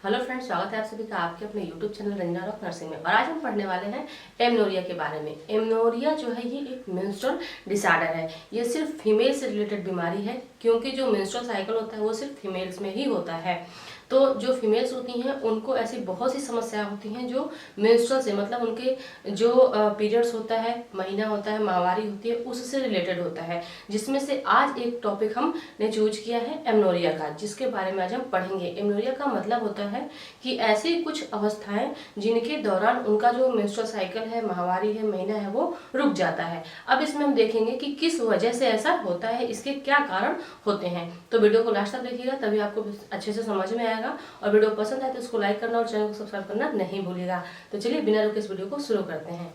Hello friends, स्वागत है आप सभी का आपके अपने YouTube channel Ranjana rock nursing में। और आज हम पढ़ने वाले हैं एमनोरिया के बारे में। एमनोरिया जो है ये एक मेंस्ट्रुअल डिसऑर्डर है। ये सिर्फ फीमेल से रिलेटेड बीमारी है, क्योंकि जो मेंस्ट्रुअल साइकिल होता है वो सिर्फ फीमेल्स में ही होता है। तो जो फीमेल्स होती हैं उनको ऐसी बहुत सी समस्याएं होती हैं जो मेंस्ट्रुअल से मतलब उनके जो पीरियड्स होता है, महीना होता है, माहवारी होती है, उससे रिलेटेड होता है। जिसमें से आज एक टॉपिक हमने चूज किया है एमनोरिया का, जिसके बारे में आज हम पढ़ेंगे। एमनोरिया का मतलब होता है कि ऐसी कुछ अवस्थाएं जिनके दौरान उनका जो मेंस्ट्रुअल साइकिल है, माहवारी है, महीना है, वो रुक जाता है। अब इसमें हम देखेंगे कि किस वजह से ऐसा होता है, इसके क्या कारण होते हैं। तो वीडियो को लास्ट तक देखिएगा, तभी आपको अच्छे से समझ में आएगा। और वीडियो पसंद आए तो इसको लाइक करना और चैनल को सब्सक्राइब करना नहीं भूलिएगा। तो चलिए बिना रुके इस वीडियो को शुरू करते हैं।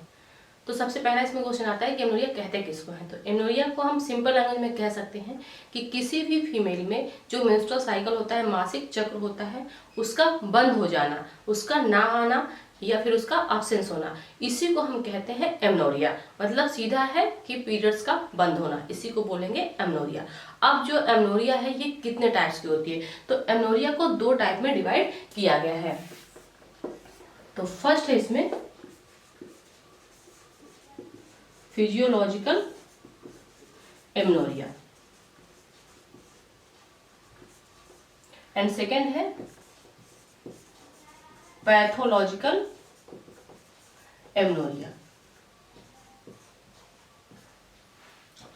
तो सबसे पहला इसमें क्वेश्चन आता है कि एमनोरिया कहते किसको है। तो एमनोरिया को हम सिंपल लैंग्वेज में कह सकते हैं कि किसी भी फीमेल में जो मेंस्ट्रुअल साइकिल होता है, मासिक चक्र होता है, उसका बंद हो जाना, उसका ना आना या फिर उसका अब्सेंस होना, इसी को हम कहते हैं एमनोरिया। मतलब सीधा है कि पीरियड्स का बंद होना, इसी को बोलेंगे एमनोरिया। अब जो एमनोरिया है ये कितने टाइप्स की होती है, तो एमनोरिया को दो टाइप में डिवाइड किया गया है। तो फर्स्ट है इसमें फिजियोलॉजिकल एमनोरिया एंड सेकेंड है पैथोलॉजिकल एमनोरिया।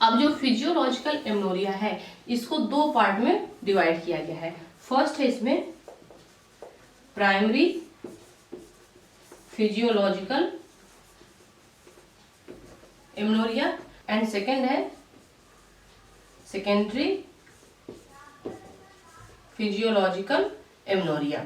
अब जो फिजियोलॉजिकल एमनोरिया है इसको दो पार्ट में डिवाइड किया गया है। फर्स्ट है इसमें primary physiological amenorrhoea and second है सेकेंडरी फिजियोलॉजिकल एमनोरिया।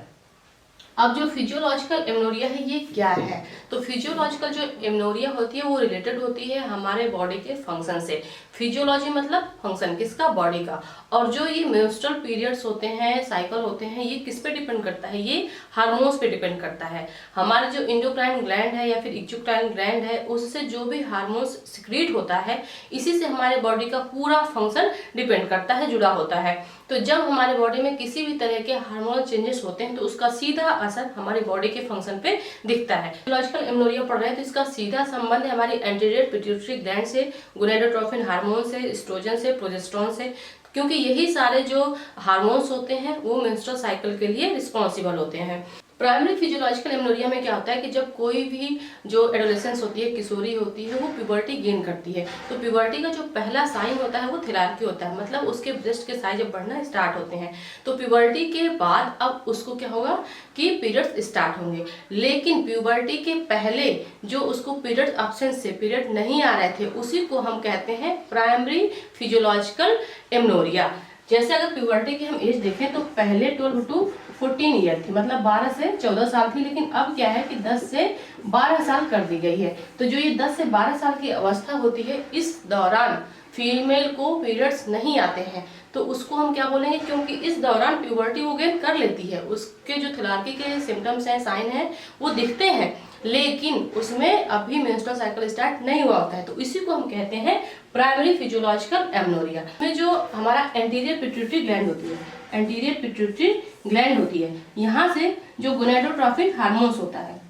अब जो फिजियोलॉजिकल एमनोरिया है ये क्या है, तो फिजियोलॉजिकल जो एमनोरिया होती है वो रिलेटेड होती है हमारे बॉडी के फंक्शन से। फिजियोलॉजी मतलब फंक्शन किसका, बॉडी का। और जो ये मेंस्ट्रुअल पीरियड्स होते हैं, साइकिल होते हैं, ये किस पे डिपेंड करता है, ये हार्मोन्स पे डिपेंड करता है। हमारे जो एंडोक्राइन ग्लैंड है या फिर इक्जुक्राइन ग्लैंड है, उससे जो भी हार्मोन्स सिक्रीट होता है, इसी से हमारे बॉडी का पूरा फंक्शन डिपेंड करता है, जुड़ा होता है। तो जब हमारे बॉडी में किसी भी तरह के हार्मोनल चेंजेस होते हैं तो उसका सीधा असर हमारी बॉडी के फंक्शन पे दिखता है। फिजियोलॉजिकल एमनोरिया पढ़ रहे हैं तो इसका सीधा संबंध है हमारी एंटीरियर पिट्यूटरी ग्लैंड से, गोनेडोट्रोफिन हार्मोन से, एस्ट्रोजन से, प्रोजेस्टेरोन से, क्योंकि यही सारे जो हार्मोन्स होते हैं वो मेंस्ट्रुअल साइकिल के लिए रिस्पॉन्सिबल होते हैं। प्राइमरी फिजियोलॉजिकल एमनोरिया में क्या होता है कि जब कोई भी जो एडोलेसेंस होती है, किशोरी होती है, वो प्यूबर्टी गेन करती है, तो प्यूबर्टी का जो पहला साइन होता है वो थिलार्की होता है, मतलब उसके ब्रेस्ट के साइज जब बढ़ना स्टार्ट होते हैं। तो प्यूबर्टी के बाद अब उसको क्या होगा कि पीरियड्स स्टार्ट होंगे। लेकिन प्यूबर्टी के पहले जो उसको पीरियड अब्सेंस से पीरियड नहीं आ रहे थे, उसी को हम कहते हैं प्राइमरी फिजियोलॉजिकल एमनोरिया। जैसे अगर प्यूबर्टी की हम एज देखें तो पहले 12 to 14 ईयर थी, मतलब 12 से 14 साल थी, लेकिन अब क्या है कि 10 से 12 साल कर दी गई है। तो जो ये 10 से 12 साल की अवस्था होती है, इस दौरान फीमेल को पीरियड्स नहीं आते हैं, तो उसको हम क्या बोलेंगे, क्योंकि इस दौरान प्यूबर्टी वो गेन कर लेती है, उसके जो थिलार्की के सिम्टम्स हैं, साइन हैं, वो दिखते हैं, लेकिन उसमें अभी मेंस्ट्रुअल साइकिल स्टार्ट नहीं हुआ होता है। तो इसी को हम कहते हैं प्राइमरी फिजियोलॉजिकल एमनोरिया। में जो हमारा एंटीरियर पिट्यूटरी ग्लैंड होती है, एंटीरियर पिट्यूटरी ग्लैंड होती है, यहाँ से जो गोनेडोट्रोफिन हार्मोन्स होता है,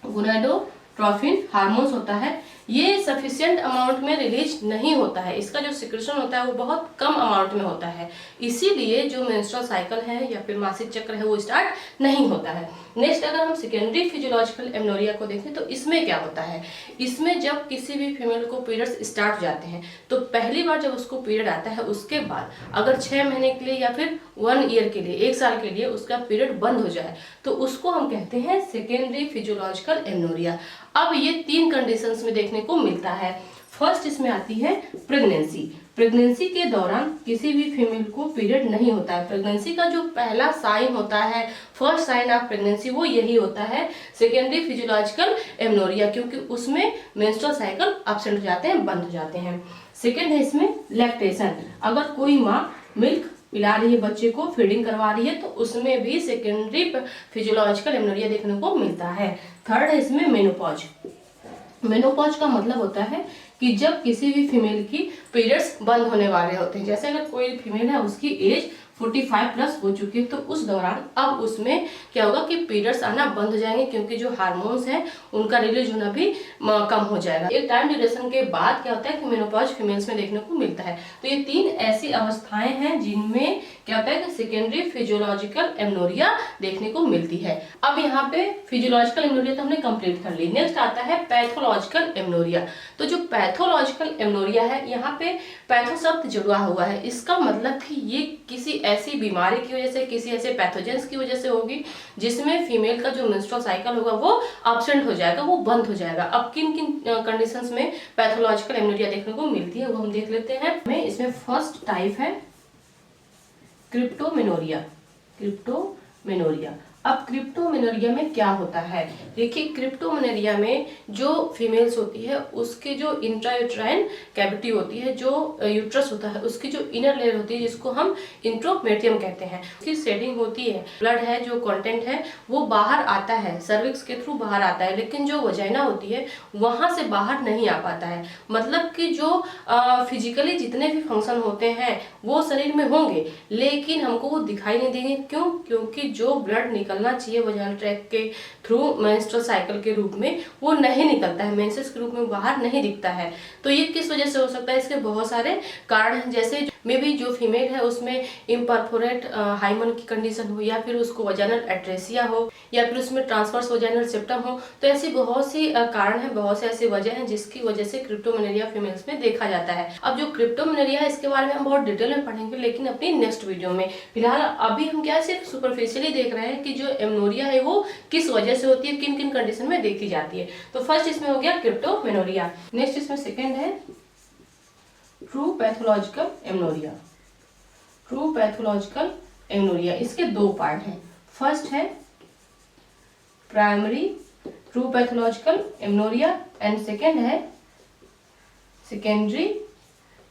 गोनेडोट्रोफिन हार्मोन्स होता है, ये सफिशिएंट अमाउंट में रिलीज नहीं होता है। इसका जो सिक्रेशन होता है वो बहुत कम अमाउंट में होता है, इसीलिए जो मेंस्ट्रुअल साइकिल है या फिर मासिक चक्र है वो स्टार्ट नहीं होता है। नेक्स्ट अगर हम सेकेंडरी फिजियोलॉजिकल एमनोरिया को देखें तो इसमें क्या होता है, इसमें जब किसी भी फीमेल को पीरियड्स स्टार्ट हो जाते हैं तो पहली बार जब उसको पीरियड आता है, उसके बाद अगर 6 महीने के लिए या फिर 1 ईयर के लिए, 1 साल के लिए उसका पीरियड बंद हो जाए, तो उसको हम कहते हैं सेकेंडरी फिजियोलॉजिकल एमनोरिया। अब ये 3 कंडीशंस में देखने को मिलता है। फर्स्ट इसमें आती है प्रेगनेंसी। प्रेगनेंसी के दौरान किसी भी फीमेल को पीरियड नहीं होता है। प्रेगनेंसी का जो पहला साइन होता है, फर्स्ट साइन ऑफ प्रेगनेंसी, वो यही होता है सेकेंडरी फिजियोलॉजिकल एमनोरिया, क्योंकि उसमें मेंस्ट्रुअल साइकिल एब्सेंट हो जाते हैं, बंद हो जाते हैं। सेकेंड है इसमें लैक्टेशन। अगर कोई माँ मिल्क पिला रही है बच्चे को, फीडिंग करवा रही है, तो उसमें भी सेकेंडरी फिजियोलॉजिकल एमनोरिया देखने को मिलता है। थर्ड है इसमें मेनोपॉज। मेनोपॉज का मतलब होता है कि जब किसी भी फीमेल की पीरियड्स बंद होने वाले होते हैं, जैसे अगर कोई फीमेल है उसकी एज 45 प्लस हो चुकी है, तो उस दौरान अब उसमें क्या होगा कि पीरियड्स आना बंद हो जाएंगे, क्योंकि जो हार्मोन्स हैं उनका रिलीज होना भी कम हो जाएगा। एक टाइम ड्यूरेशन के बाद क्या होता है कि मेनोपॉज फीमेल्स में देखने को मिलता है। तो ये 3 ऐसी अवस्थाएं हैं जिनमें क्या होता है कि सेकेंडरी फिजियोलॉजिकल एमनोरिया देखने को मिलती है। अब यहाँ पे फिजियोलॉजिकल एमनोरिया तो हमने कंप्लीट कर ली। नेक्स्ट आता है पैथोलॉजिकल एमनोरिया। तो जो पैथोलॉजिकल एमनोरिया है, यहाँ पे पैथो शब्द जुड़ा हुआ है। इसका मतलब कि ये किसी ऐसी बीमारी की वजह से, किसी ऐसे पैथोजेंस की वजह से होगी जिसमें फीमेल का जो मेंस्ट्रुअल साइकिल होगा वो एब्सेंट हो जाएगा, वो बंद हो जाएगा। अब किन किन कंडीशंस में पैथोलॉजिकल एमनोरिया देखने को मिलती है वो हम देख लेते हैं। इसमें फर्स्ट टाइप है क्रिप्टोमेनोरिया। क्रिप्टोमेनोरिया, अब क्रिप्टोमेनोरिया में क्या होता है? देखिए, क्रिप्टोमेनोरिया में जो फीमेल्स होती है उसके जो इंट्रायूट्राइन कैविटी होती है, जो यूट्रस होता है, उसकी जो इनर लेयर होती है जिसको हम इंट्रोमेट्रियम कहते हैं, उसकी शेडिंग होती है, ब्लड है जो कंटेंट है वो बाहर आता है, सर्विक्स के थ्रू बाहर आता है, लेकिन जो वजाइना होती है वहां से बाहर नहीं आ पाता है। मतलब कि जो फिजिकली जितने भी फंक्शन होते हैं वो शरीर में होंगे, लेकिन हमको वो दिखाई नहीं देंगे। क्यों? क्योंकि जो ब्लड निकलना चाहिए वजाइनल ट्रैक्ट के थ्रू मेंस्ट्रुअल साइकिल के रूप में वो नहीं निकलता है, मेंसेस के रूप में बाहर नहीं दिखता है। तो ये किस वजह से हो सकता है? इसके बहुत सारे कारण हैं, जैसे मे भी जो फीमेल है उसमें इम्परफोरेट हाइमन की कंडीशन हो, या फिर उसको वजाइनल एट्रेसिया हो, या फिर उसमें ट्रांसवर्स वजाइनल सेप्टम हो। तो ऐसी बहुत सी कारण है, बहुत से ऐसी वजह है जिसकी वजह से क्रिप्टोमेनोरिया फीमेल्स में देखा जाता है। अब जो क्रिप्टोमेनोरिया है इसके बारे में हम बहुत डिटेल में पढ़ेंगे, लेकिन अपनी नेक्स्ट वीडियो में। फिलहाल अभी हम क्या सिर्फ सुपरफिशियली देख रहे हैं कि जो एमनोरिया है वो किस वजह से होती है, किन किन कंडीशन में देखी जाती है। तो फर्स्ट इसमें हो गया क्रिप्टोमेनोरिया। नेक्स्ट इसमें सेकेंड है true pathological amenorrhoea. True pathological amenorrhoea, इसके 2 पार्ट हैं। फर्स्ट है primary true pathological amenorrhoea and second है सेकेंडरी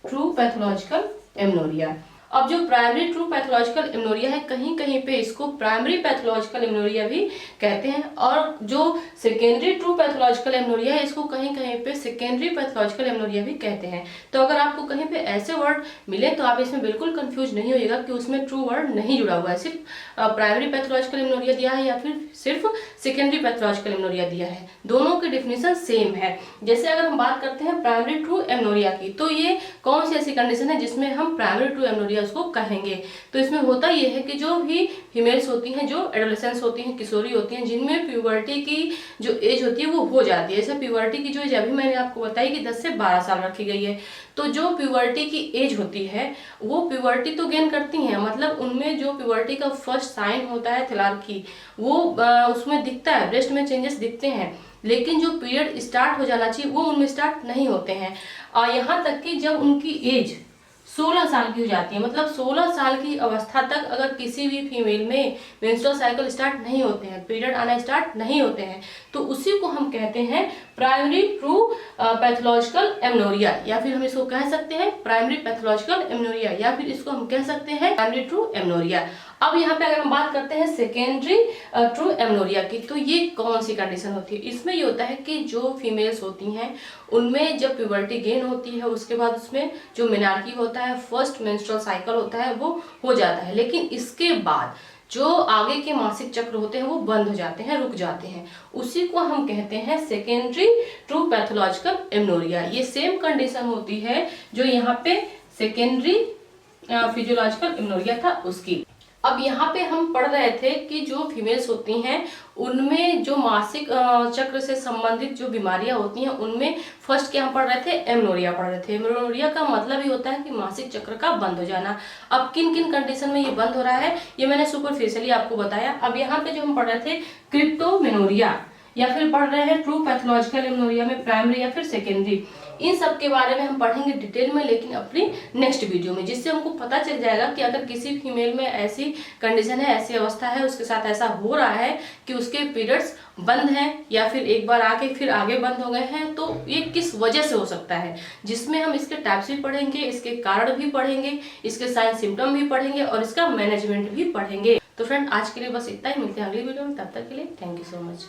ट्रू पैथोलॉजिकल एमनोरिया। अब जो प्राइमरी ट्रू पैथोलॉजिकल एमनोरिया है, कहीं कहीं पे इसको प्राइमरी पैथोलॉजिकल एमनोरिया भी कहते हैं, और जो सेकेंडरी ट्रू पैथोलॉजिकल एमनोरिया है इसको कहीं कहीं पे सेकेंडरी पैथोलॉजिकल एमनोरिया भी कहते हैं। तो अगर आपको कहीं पे ऐसे वर्ड मिले तो आप इसमें बिल्कुल कंफ्यूज नहीं होइएगा कि उसमें ट्रू वर्ड नहीं जुड़ा हुआ है, सिर्फ प्राइमरी पैथोलॉजिकल एमनोरिया दिया है या फिर सिर्फ सेकेंडरी पैथोलॉजिकल एमनोरिया दिया है। दोनों की डेफिनेशन सेम है। जैसे अगर हम बात करते हैं प्राइमरी ट्रू एमनोरिया की, तो ये कौन सी ऐसी कंडीशन है जिसमें हम प्राइमरी ट्रू एमनोरिया उसको कहेंगे? तो इसमें होता यह है कि जो भी फीमेल्स होती हैं, जो एडोलेसेंस होती हैं, किशोरी होती हैं, जिनमें प्यूबर्टी की जो एज होती है वो हो जाती है। जैसे प्यूबर्टी की जो एज अभी मैंने आपको बताई कि 10 से 12 साल रखी गई है, तो जो प्यूबर्टी की एज होती है वो प्यूबर्टी तो गेन करती हैं, मतलब उनमें जो प्यूबर्टी का फर्स्ट साइन होता है थैलार्की वो उसमें दिखता है, ब्रेस्ट में चेंजेस दिखते हैं, लेकिन जो पीरियड स्टार्ट हो जाना चाहिए वो उनमें स्टार्ट नहीं होते हैं। और यहाँ तक कि जब उनकी एज 16 साल की हो जाती है, मतलब 16 साल की अवस्था तक अगर किसी भी फीमेल में मेंस्ट्रुअल साइकिल स्टार्ट नहीं होते हैं, पीरियड आना स्टार्ट नहीं होते हैं, तो उसी को हम कहते हैं प्राइमरी ट्रू पैथोलॉजिकल एमनोरिया, या फिर हम इसको कह सकते हैं प्राइमरी पैथोलॉजिकल एमनोरिया, या फिर इसको हम कह सकते हैं प्राइमरी ट्रू एमनोरिया। अब यहाँ पे अगर हम बात करते हैं सेकेंडरी ट्रू एमनोरिया की, तो ये कौन सी कंडीशन होती है? इसमें ये होता है कि जो फीमेल्स होती हैं उनमें जब प्यूबर्टी गेन होती है उसके बाद उसमें जो मेनार्की होता है, फर्स्ट मेंस्ट्रुअल साइकिल होता है वो हो जाता है, लेकिन इसके बाद जो आगे के मासिक चक्र होते हैं वो बंद हो जाते हैं, रुक जाते हैं। उसी को हम कहते हैं सेकेंडरी ट्रू पैथोलॉजिकल एमनोरिया। ये सेम कंडीशन होती है जो यहाँ पे सेकेंडरी फिजियोलॉजिकल एमनोरिया था उसकी। अब यहाँ पे हम पढ़ रहे थे कि जो फीमेल्स होती हैं उनमें जो मासिक चक्र से संबंधित जो बीमारियां होती हैं उनमें फर्स्ट क्या हम पढ़ रहे थे? एमनोरिया पढ़ रहे थे। एमनोरिया का मतलब ही होता है कि मासिक चक्र का बंद हो जाना। अब किन किन कंडीशन में ये बंद हो रहा है ये मैंने सुपरफिशियली आपको बताया। अब यहाँ पे जो हम पढ़ रहे थे क्रिप्टोमेनोरिया, या फिर पढ़ रहे हैं ट्रू पैथोलॉजिकल एमनोरिया में प्राइमरी या फिर सेकेंडरी, इन सब के बारे में हम पढ़ेंगे डिटेल में, लेकिन अपनी नेक्स्ट वीडियो में, जिससे हमको पता चल जाएगा कि अगर किसी फीमेल में ऐसी कंडीशन है, ऐसी अवस्था है, उसके साथ ऐसा हो रहा है कि उसके पीरियड्स बंद हैं या फिर एक बार आके फिर आगे बंद हो गए हैं, तो ये किस वजह से हो सकता है, जिसमें हम इसके टाइप्स भी पढ़ेंगे, इसके कारण भी पढ़ेंगे, इसके साइन सिम्टम भी पढ़ेंगे और इसका मैनेजमेंट भी पढ़ेंगे। तो फ्रेंड आज के लिए बस इतना ही, मिलते हैं अगली वीडियो में, तब तक के लिए थैंक यू सो मच।